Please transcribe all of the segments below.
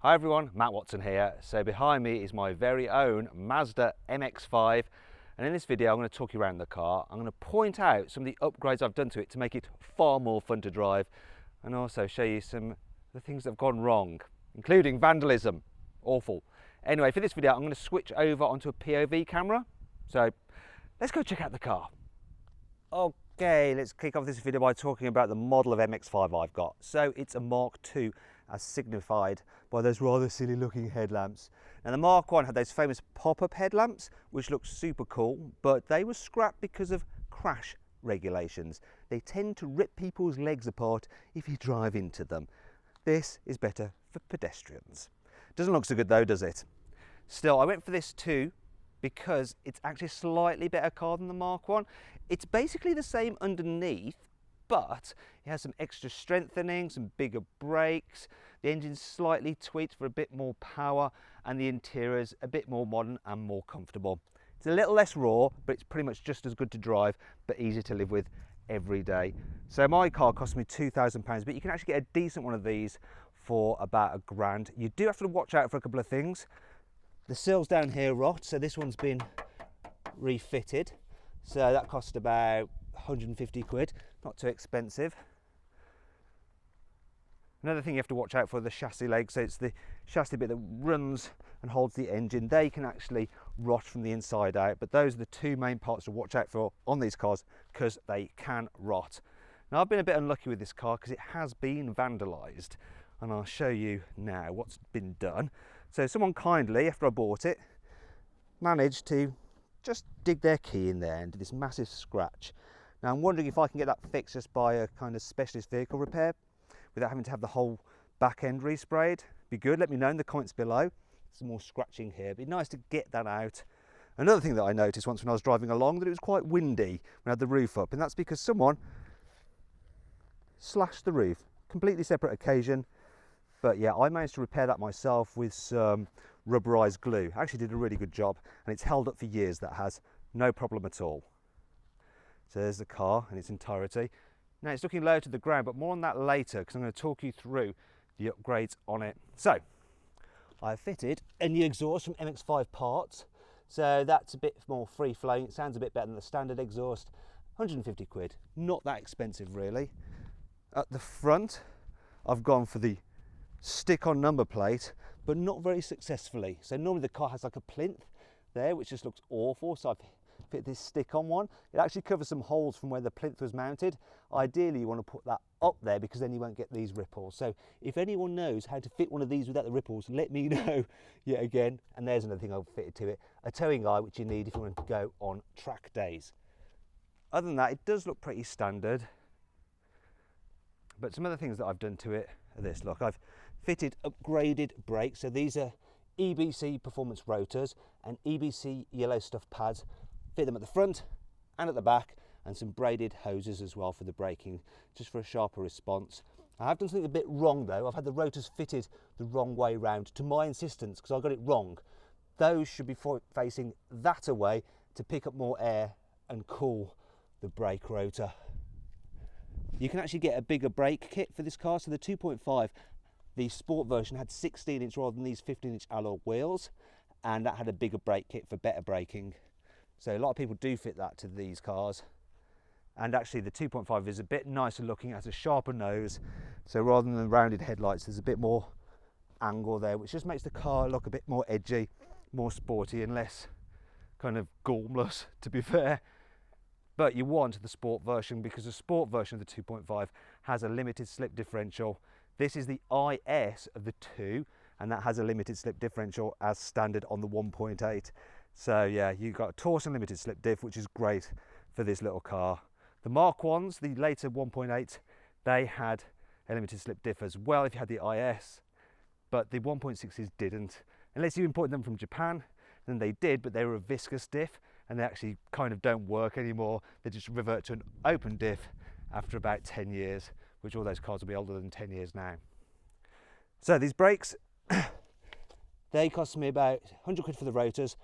Hi everyone, Matt Watson here. So behind me is my very own Mazda MX-5, and in this video I'm going to talk you around the car. I'm going to point out some of the upgrades I've done to it to make it far more fun to drive, and also show you some of the things that have gone wrong, including vandalism. Awful. Anyway, for this video I'm going to switch over onto a POV camera, so let's go check out the car. Okay, let's kick off this video by talking about the model of MX-5 I've got. So it's a Mark II, as signified by those rather silly looking headlamps. Now the Mark I had those famous pop-up headlamps, which looked super cool, but they were scrapped because of crash regulations. They tend to rip people's legs apart if you drive into them. This is better for pedestrians. Doesn't look so good though, does it? Still, I went for this too, because it's actually a slightly better car than the Mark I. It's basically the same underneath, but it has some extra strengthening, some bigger brakes, the engine's slightly tweaked for a bit more power, and the interior's a bit more modern and more comfortable. It's a little less raw, but it's pretty much just as good to drive, but easier to live with every day. So my car cost me £2,000, but you can actually get a decent one of these for about £1,000. You do have to watch out for a couple of things. The sills down here rot, so this one's been refitted. So that cost about 150 quid, not too expensive. Another thing you have to watch out for are the chassis legs. So it's the chassis bit that runs and holds the engine. They can actually rot from the inside out, but those are the two main parts to watch out for on these cars because they can rot. Now I've been a bit unlucky with this car because it has been vandalised, and I'll show you now what's been done. So someone kindly, after I bought it, managed to just dig their key in there and do this massive scratch. Now I'm wondering if I can get that fixed just by a kind of specialist vehicle repair without having to have the whole back end resprayed. Be good, let me know in the comments below. Some more scratching here, it'd be nice to get that out. Another thing that I noticed once when I was driving along, that it was quite windy when I had the roof up, and that's because someone slashed the roof. Completely separate occasion, but yeah, I managed to repair that myself with some rubberized glue. I actually did a really good job, and it's held up for years, that has, no problem at all. So there's the car in its entirety. Now it's looking low to the ground, but more on that later because I'm going to talk you through the upgrades on it. So I've fitted a new exhaust from MX-5 parts, so that's a bit more free flowing. It sounds a bit better than the standard exhaust. 150 quid, not that expensive really. At the front I've gone for the stick-on number plate, but not very successfully. So normally the car has like a plinth there, which just looks awful, so I've fit this stick-on one. It actually covers some holes from where the plinth was mounted. Ideally you want to put that up there because then you won't get these ripples. So if anyone knows how to fit one of these without the ripples, let me know yet again. And there's another thing I've fitted to it, a towing eye, which you need if you want to go on track days. Other than that, it does look pretty standard. But some other things that I've done to it are this. Look, I've fitted upgraded brakes. So these are EBC performance rotors and EBC yellow stuff pads. Fit them at the front and at the back, and some braided hoses as well for the braking, just for a sharper response. I have done something a bit wrong though. I've had the rotors fitted the wrong way round to my insistence because I got it wrong. Those should be facing that away to pick up more air and cool the brake rotor. You can actually get a bigger brake kit for this car. So the 2.5, the sport version, had 16-inch rather than these 15-inch alloy wheels, and that had a bigger brake kit for better braking. So a lot of people do fit that to these cars. And actually the 2.5 is a bit nicer looking, it has a sharper nose. So rather than the rounded headlights, there's a bit more angle there, which just makes the car look a bit more edgy, more sporty and less kind of gormless, to be fair. But you want the sport version because the sport version of the 2.5 has a limited slip differential. This is the IS of the 2, and that has a limited slip differential as standard on the 1.8. So yeah, you've got a Torsen limited slip diff, which is great for this little car. The Mark Is, the later 1.8, they had a limited slip diff as well if you had the IS, but the 1.6s didn't. Unless you imported them from Japan, then they did, but they were a viscous diff, and they actually kind of don't work anymore. They just revert to an open diff after about 10 years, which all those cars will be older than 10 years now. So these brakes, they cost me about 100 quid for the rotors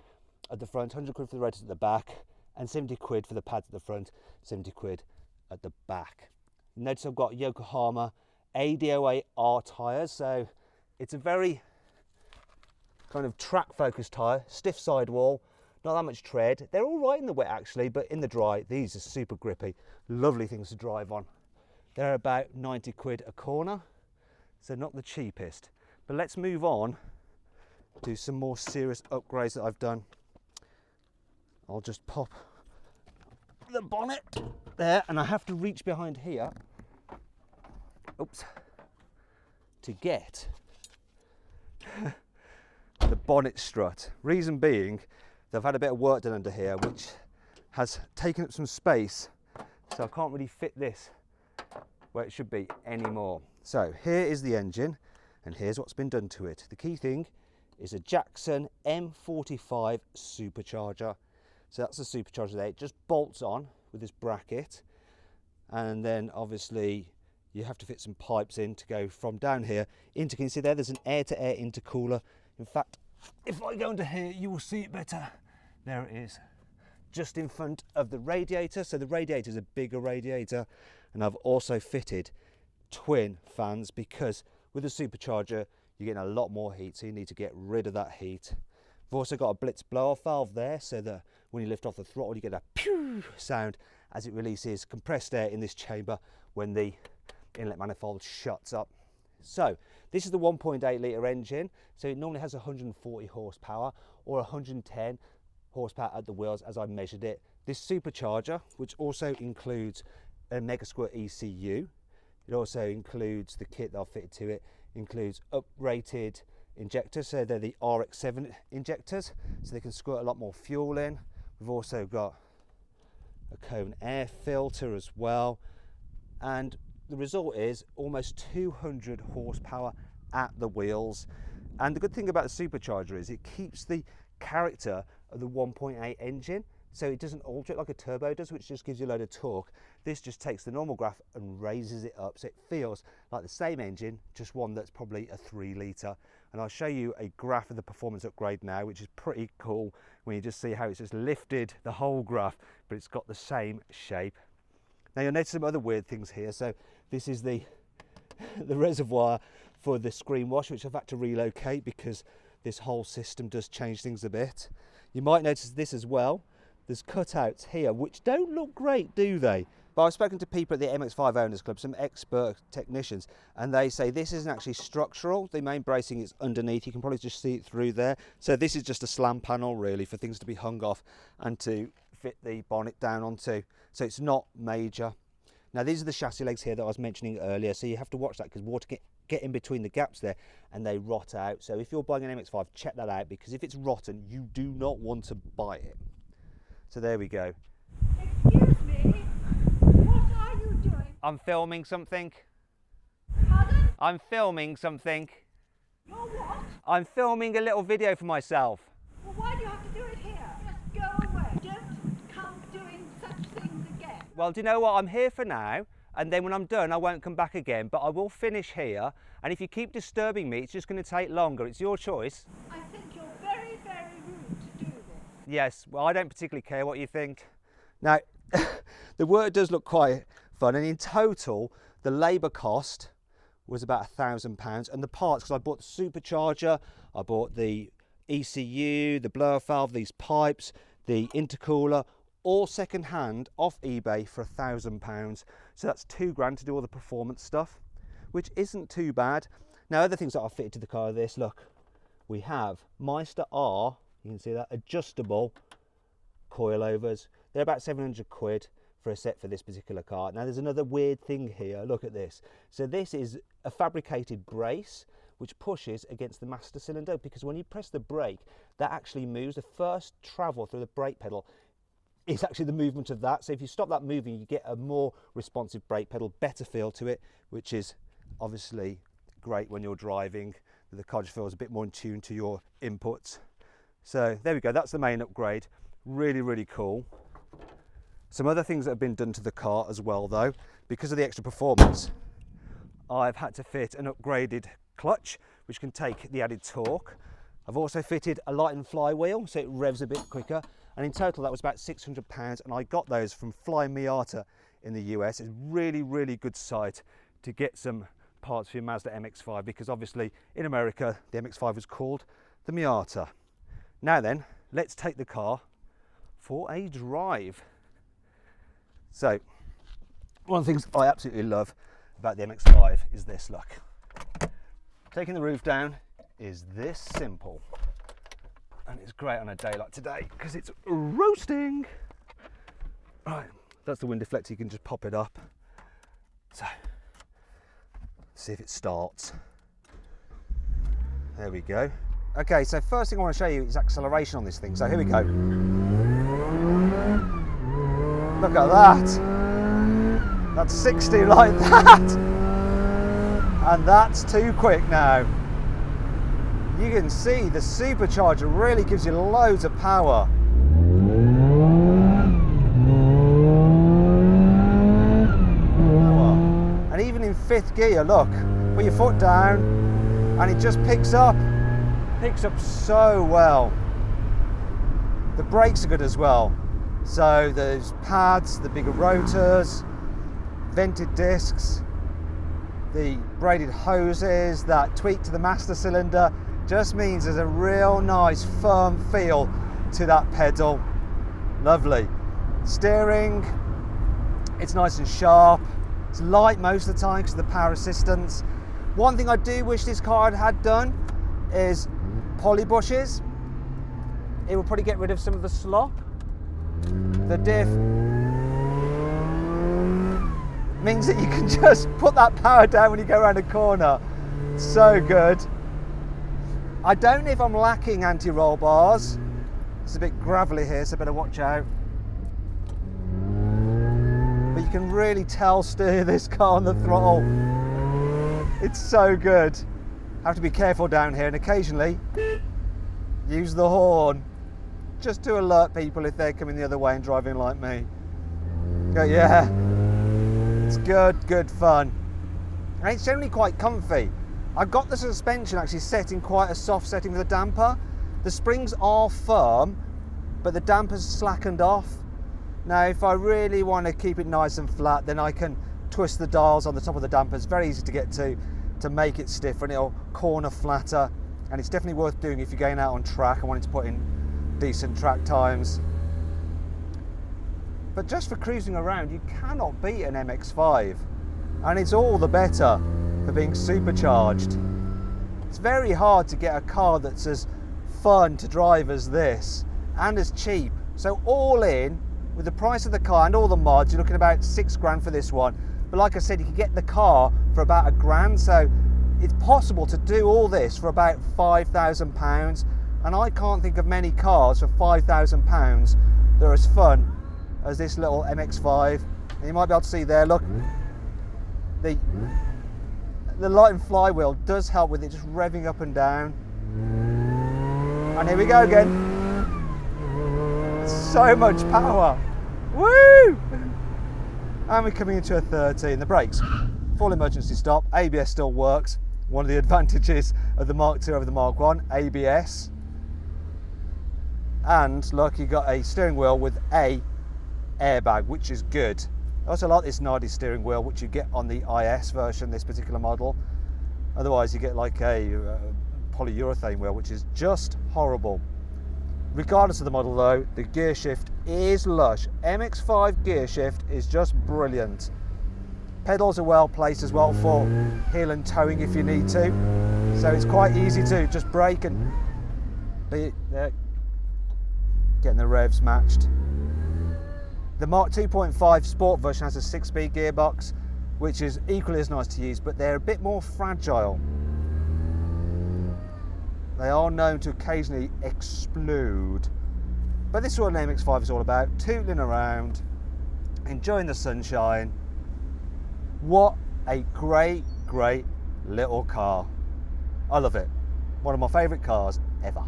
at the front, 100 quid for the rotors at the back, and 70 quid for the pads at the front, 70 quid at the back. Notice I've got Yokohama ADOA R tyres, so it's a very kind of track focused tyre, stiff sidewall, not that much tread. They're all right in the wet actually, but in the dry, these are super grippy. Lovely things to drive on. They're about 90 quid a corner, so not the cheapest. But let's move on to some more serious upgrades that I've done. I'll just pop the bonnet there, and I have to reach behind here, oops, to get the bonnet strut. Reason being, they've had a bit of work done under here, which has taken up some space, so I can't really fit this where it should be anymore. So here is the engine, and here's what's been done to it. The key thing is a Jackson M45 supercharger. So that's the supercharger there. It just bolts on with this bracket, and then obviously you have to fit some pipes in to go from down here into, can you see there's an air-to-air intercooler. In fact, if I go into here, you will see it better. There it is, just in front of the radiator. So the radiator is a bigger radiator, and I've also fitted twin fans because with a supercharger, you're getting a lot more heat, so you need to get rid of that heat. I've also got a blitz blow-off valve there, so that when you lift off the throttle, you get a pew sound as it releases compressed air in this chamber when the inlet manifold shuts up. So this is the 1.8 litre engine, so it normally has 140 horsepower or 110 horsepower at the wheels as I measured it. This supercharger, which also includes a Mega Squirt ECU, it also includes the kit that I've fitted to it, includes uprated injectors, so they're the RX7 injectors, so they can squirt a lot more fuel in. We've also got a cone air filter as well, and the result is almost 200 horsepower at the wheels. And the good thing about the supercharger is it keeps the character of the 1.8 engine, so it doesn't alter it like a turbo does, which just gives you a load of torque. This just takes the normal graph and raises it up, so it feels like the same engine, just one that's probably a 3 litre. And I'll show you a graph of the performance upgrade now, which is pretty cool when you just see how it's just lifted the whole graph, but it's got the same shape. Now you'll notice some other weird things here. So this is the reservoir for the screen wash, which I've had to relocate because this whole system does change things a bit. You might notice this as well. There's cutouts here, which don't look great, do they? But I've spoken to people at the MX-5 Owners Club, some expert technicians, and they say this isn't actually structural. The main bracing is underneath. You can probably just see it through there. So this is just a slam panel, really, for things to be hung off and to fit the bonnet down onto. So it's not major. Now, these are the chassis legs here that I was mentioning earlier. So you have to watch that because water get in between the gaps there and they rot out. So if you're buying an MX-5, check that out, because if it's rotten, you do not want to buy it. So there we go. Excuse me, what are you doing? I'm filming something. Pardon? I'm filming something. You're what? I'm filming a little video for myself. Well, why do you have to do it here? Just go away. Don't come doing such things again. Well, do you know what? I'm here for now, and then when I'm done, I won't come back again, but I will finish here. And if you keep disturbing me, it's just going to take longer. It's your choice. I think you're very, very rude to do this. Yes, well, I don't particularly care what you think. Now, the work does look quite fun, and in total, the labour cost was about £1,000, and the parts, because I bought the supercharger, I bought the ECU, the blow-off valve, these pipes, the intercooler, all second hand off eBay for £1,000. So that's £2,000 to do all the performance stuff, which isn't too bad. Now, other things that I've fitted to the car are this. Look, we have Meister R, you can see that, adjustable coilovers. They're about 700 quid for a set for this particular car. Now, there's another weird thing here. Look at this. So this is a fabricated brace which pushes against the master cylinder, because when you press the brake, that actually moves. The first travel through the brake pedal is actually the movement of that. So if you stop that moving, you get a more responsive brake pedal, better feel to it, which is obviously great when you're driving. The car just feels a bit more in tune to your inputs. So there we go, that's the main upgrade. Really, really cool. Some other things that have been done to the car as well though, because of the extra performance, I've had to fit an upgraded clutch, which can take the added torque. I've also fitted a lightened flywheel, so it revs a bit quicker. And in total, that was about £600, and I got those from Fly Miata in the US. It's a really, really good site to get some parts for your Mazda MX-5, because obviously in America, the MX-5 was called the Miata. Now then, let's take the car for a drive. So, one of the things I absolutely love about the MX-5 is this, look. Taking the roof down is this simple. And it's great on a day like today because it's roasting. Right, that's the wind deflector, you can just pop it up. So, see if it starts. There we go. Okay, so first thing I want to show you is acceleration on this thing. So here we go. Look at that. That's 60 like that. And that's too quick now. You can see the supercharger really gives you loads of power. And even in 5th gear, look, put your foot down and it just picks up so well. The brakes are good as well. So those pads, the bigger rotors, vented discs, the braided hoses, that tweak to the master cylinder just means there's a real nice firm feel to that pedal. Lovely. Steering, it's nice and sharp. It's light most of the time because of the power assistance. One thing I do wish this car had done is poly bushes. It will probably get rid of some of the slop. The diff means that you can just put that power down when you go around a corner. So good. I don't know if I'm lacking anti-roll bars. It's a bit gravelly here, so better watch out. But you can really tell steer this car on the throttle. It's so good. Have to be careful down here and occasionally use the horn just to alert people if they're coming the other way and driving like me. But yeah, it's good fun. And it's generally quite comfy. I've got the suspension actually set in quite a soft setting with a damper. The springs are firm, but the damper's slackened off. Now, if I really want to keep it nice and flat, then I can twist the dials on the top of the damper. It's very easy to get to make it stiffer, and it'll corner flatter. And it's definitely worth doing if you're going out on track and wanting to put in decent track times. But just for cruising around, you cannot beat an MX-5. And it's all the better for being supercharged. It's very hard to get a car that's as fun to drive as this and as cheap. So all in, with the price of the car and all the mods, you're looking about £6 for this one. But like I said, you can get the car for about £1,000. So it's possible to do all this for about £5,000. And I can't think of many cars for £5,000 that are as fun as this little MX-5. And you might be able to see there, look, the light and flywheel does help with it just revving up and down. And here we go again. So much power. Woo! And we're coming into a 30. The brakes, full emergency stop. ABS still works. One of the advantages of the Mark II over the Mark I, ABS. And look, you got a steering wheel with a airbag, which is good. I also like this Nardi steering wheel, which you get on the IS version, this particular model. Otherwise, you get like a polyurethane wheel, which is just horrible. Regardless of the model though, the gear shift is lush. MX-5 gear shift is just brilliant. Pedals are well placed as well for heel and towing if you need to. So it's quite easy to just brake and be getting the revs matched. The Mark 2.5 Sport version has a 6-speed gearbox, which is equally as nice to use, but they're a bit more fragile. They are known to occasionally explode. But this is what an MX-5 is all about, tootling around, enjoying the sunshine. What a great little car. I love it. One of my favourite cars ever.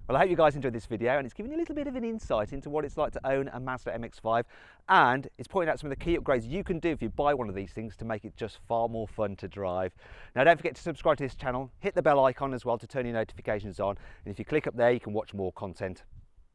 Well, I hope you guys enjoyed this video, and it's given you a little bit of an insight into what it's like to own a Mazda MX-5, and it's pointing out some of the key upgrades you can do if you buy one of these things to make it just far more fun to drive. Now, don't forget to subscribe to this channel, hit the bell icon as well to turn your notifications on, and if you click up there, you can watch more content.